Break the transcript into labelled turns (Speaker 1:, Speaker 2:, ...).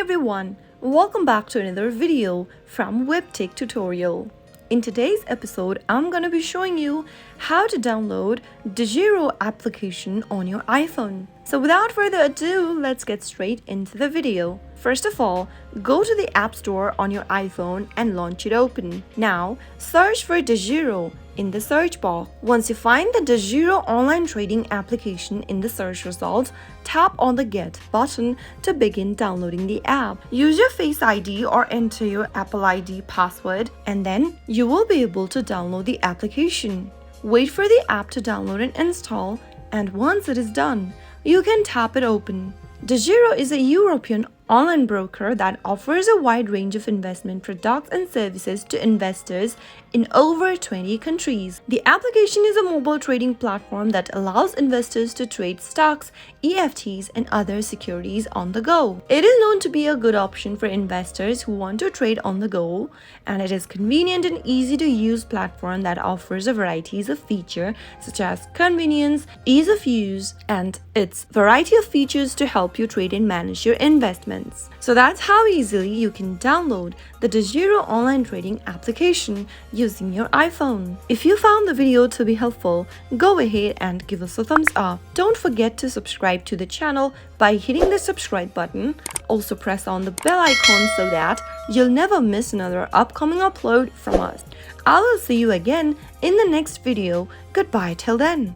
Speaker 1: everyone, welcome back to another video from Webtech Tutorial. In today's episode, I'm going to be showing you how to download Degiro application on your iPhone. So without further ado, let's get straight into the video. First of all, go to the App Store on your iPhone and launch it open. Now, search for Degiro in the search bar. Once you find the Degiro online trading application in the search results, tap on the Get button to begin downloading the app. Use your Face ID or enter your Apple ID password, and then you will be able to download the application. Wait for the app to download and install, and once it is done, you can tap it open. Degiro is a European online broker that offers a wide range of investment products and services to investors in over 20 countries. The application is a mobile trading platform that allows investors to trade stocks, EFTs, and other securities on the go. It is known to be a good option for investors who want to trade on the go, and it is convenient and easy to use platform that offers a variety of features such as convenience, ease of use, and its variety of features to help you trade and manage your investments. So that's how easily you can download the Degiro online trading application using your iPhone. If you found the video to be helpful, go ahead and give us a thumbs up. Don't forget to subscribe to the channel by hitting the subscribe button. Also press on the bell icon so that you'll never miss another upcoming upload from us. I will see you again in the next video. Goodbye till then.